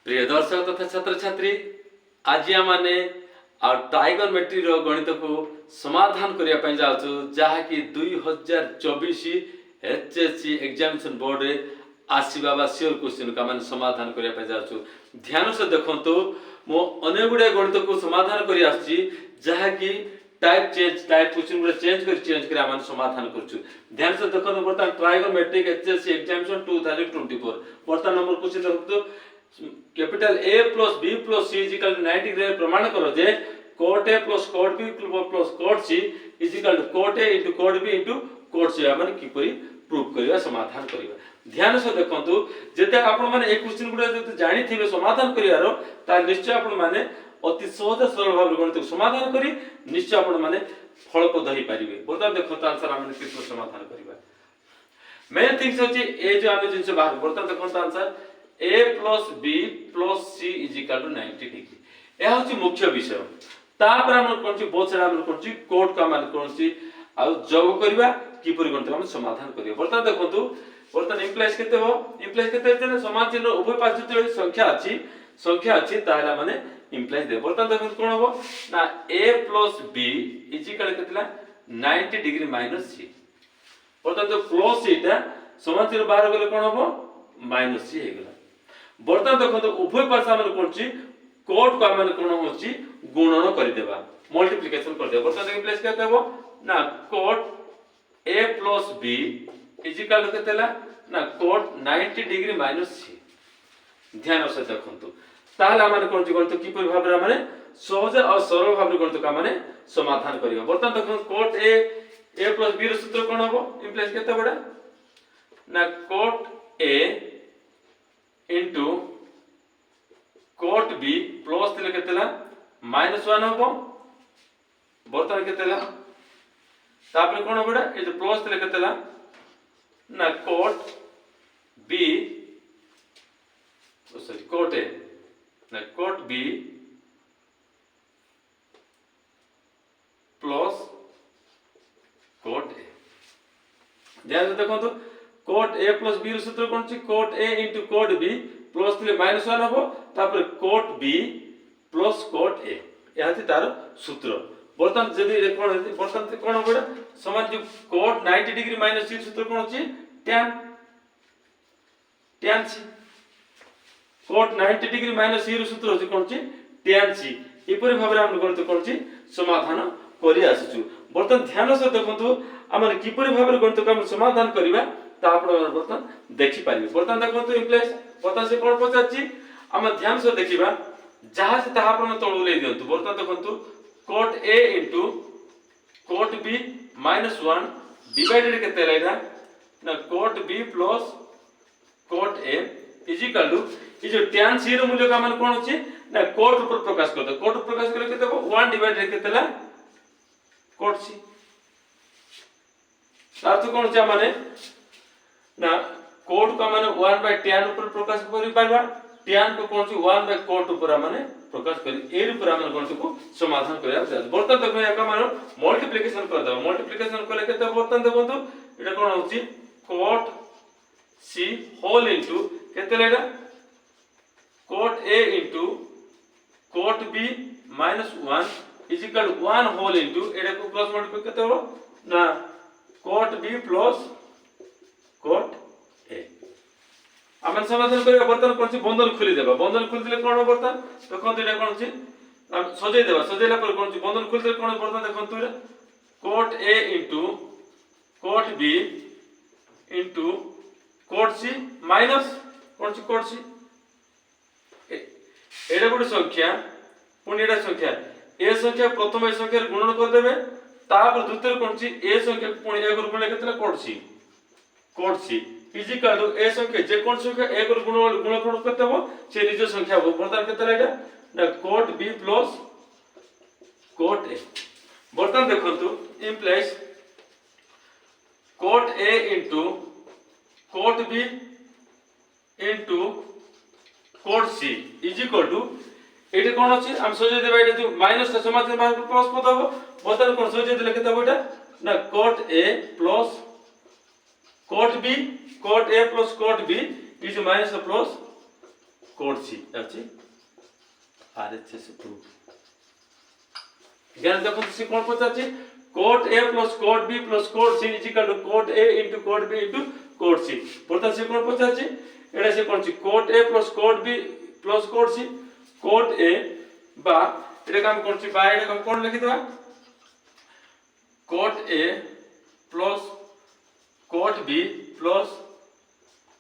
प्रिय दर्शक तथा छात्र छात्री आज आमे ट्राइगोनोमेट्री गणित को समाधान करने जाऊँ जहाँकि 2024 एचएससी एग्जामिनेशन बोर्ड रे आसवा सियोर क्वेश्चन का मान समाधान करने जाऊँ। ध्यान से देखो मो अनेक गुड़े गणित को समाधान कर जहाँकि टाइप क्वेश्चन गुड़ा चेंज कर आम समाधान कर। ध्यान से देखो बर्तमान ट्राइगोनोमेट्रिक एचएससी एग्जामिनेशन 2024 बर्तमान नंबर क्वेश्चन देखो capital A plus B plus C is equal 90 degree प्रमाण करो जे cot A plus cot B plus cot C is equal cot A into cot B into cot C माने किपरि प्रूफ करिवा समाधान करिवा। ध्यान से देखंतु जेते आपण माने एक क्वेश्चन गुडा जते जानि थिबे समाधान करिवारो ता निश्चय आपण माने अति सहज सरल भाव गणित समाधान करी निश्चय आपण माने फलप्रद होई परिबे। बर्तमान देखंतु आंसर आमे किपरि समाधान करिवा। मेन थिंग्स होची ए जो आमे जिंस बाहर बर्तमान देखंतु answer A plus B plus C is equal to 90 degree यह होची मुख्य विषय। तापर हम कोनची बहुत सारा हम कोनची कोड का मान कोनची आ जॉब करबा की परिगणित हम समाधान करियो। बर्तमान देखंतु बर्तमान इंप्लाइज केते हो इंप्लाइज केते जे समान चिन्ह उभय पार्श्व जो संख्या अछि ताहला माने इंप्लाइज दे। बर्तमान देखंतु कोन हो ना A plus B is equal केतला 90 degree minus C। बर्तमान जो प्लस सीटा समान चिन्ह बाहर गेले कोन हो माइनस C हे गेला। बर्तमान देखो उभय पार्श्व आम कौन कोड को आम कौन हो गुणन करदेवा मल्टीप्लिकेशन करदेवा। बर्तमान इंप्लाइज क्या कहबो ना cot A plus B is equal to केतेला ना कोड 90 डिग्री माइनस C। ध्यान से देखंतु ताहले आम कौन गणित किपरि भाबरे माने सहज और सरल भाबरे गणित का माने समाधान करियो। बर्तमान देखो कोड A प्लस B रो सूत्र कोन होबो इंप्लाइज केते बडा ना cot A into cot B plus तिले केतेला -1 होबो। बर्तमान केतेला तापर कोन होबडा ए जो प्लस तिले केतेला ना cot B sorry cot A ना cot B plus cot A। ध्यान से देखो cot A प्लस B रो सूत्र कोन छी cot A into cot B plus तिले -1 होबो तापर cot B plus cot A यहा थी तार सूत्र। बर्तमान जदी कोन बर्तमान कोन होबडा समान जो cot 90 डिग्री माइनस C सूत्र कोन छी tan C cot 90 degree minus C रो सूत्र होची कोन छी tan C। एपरि भाबरे हम गणित कोन छी समाधान करि आसुछु। बर्तमान ध्यान से देखंतु हमर किपरि भाबरे गणित का समाधान करिवा ता आपण बर्तमान देखि पारिबे। बर्तमान देखंतु इंप्लाइज बर्तमान से कोन पचाची हम ध्यान से देखिबा जहां से ताहा आपण तळु ले दियंतु। बर्तमान देखंतु cot A into cot B -1 divided केते रहला ना cot B plus cot A is equal to ई जो tan C रो मूल्य का मान कोन होची ना cot ऊपर प्रकाश कर दो। cot प्रकाश करे केते 1 डिवाइडेड केतेला cot C अर्थ कोन छ माने ना कोड का माने 1 बाय tan ऊपर प्रकाश करि पारबा tan को कोन छी 1 बाय कोट ऊपर माने प्रकाश करि ए ऊपर माने कोन को समाधान करिया जाय। बर्तमान देखो या का माने मल्टीप्लिकेशन कर दो। मल्टीप्लिकेशन करले केते बर्तमान देखंतु एटा कोन होची cot C होल इनटू केते लेला cot A into cot B -1 is equal 1 whole into एटा को प्लस मल्टीप्लाई केते हो ना cot B plus cot A आमन समाधान करिया। बर्तमान कोन छी बंधन खुली देबा। बंधन खुली दिले कोन बर्तमान देखंतु एटा कोन छी हम सजै देबा। सजैला पर कोन छी बंधन खुली दिले कोन बर्तमान देखंतु रे cot A into cot B into cot C minus कोन छी cot C एटा गुड संख्या पुनी एटा संख्या ए संख्या प्रथम ए संख्या रे गुणन कर देबे तापर द्वितीय कोन छी ए संख्या पुनी ए गुण गुणले केतला cot C is equal to ए संख्या जे कोन संख्या ए गुण गुणफल करते हो से निज संख्या हो। बर्तमान केतला एटा ना cot B plus cot A। बर्तमान देखंतु implies cot A into cot B into cot C is equal to एटा कोन अछि हम सोजे देबा एटा जो माइनस से समाधान बाहर प्लस पद हो। बर्तमान कोन सोजे देले केते हो एटा ना cot A plus cot B cot A plus cot B is minus plus cot C अछि आरएचएस प्रूफ ज्ञान देखो सी कोन पचाछि cot A plus cot B plus cot C is equal to cot A into cot B into cot C परता सी कोन पचाछि एडा से कोन छि cot A plus cot B plus cot C cot A बा एडा काम कोन छि बा एडा काम कोन लिखि दवा cot A plus cot B plus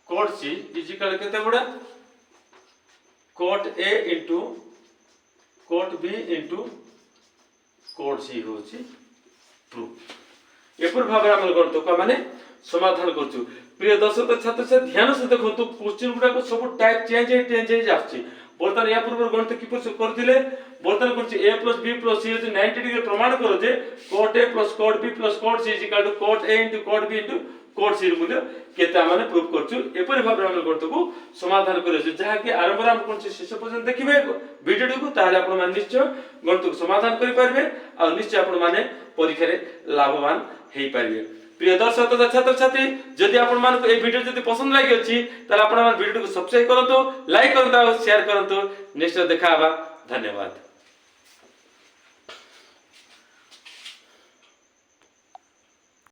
cot C is equal केते बडा cot A into cot B into cot C होची प्रूफ एपर भाबरा हम करतो का माने समाधान करछु प्रिय दर्शक छात्र से ध्यान से देखंतु क्वेश्चन गुडा को सब टाइप चेंज जाछि बर्तन या पूर्व गणित किपर से करथिले बर्तन करछि a + b + c 90 डिग्री प्रमाण करो जे cot a + cot b + cot c = cot a * cot b * cot C मूल्य केता माने प्रूफ करछु एपर भाबरा हम करतो को समाधान करछु जहा कि आरंभ हम कोन शेष पर्यंत देखिबे वीडियो को ताले आपण मान निश्चय गणित को समाधान करि पारबे आ निश्चय आपण माने परीक्षा रे लाभवान हेई पारबे प्रिय दर्शक तथा छात्र छात्री जदि आपण मान को ए वीडियो जदि पसंद लागि अछि ताले आपण मान वीडियो को सब्सक्राइब करंतु लाइक करंतु शेयर करंतु नेक्स्ट देखा बा धन्यवाद।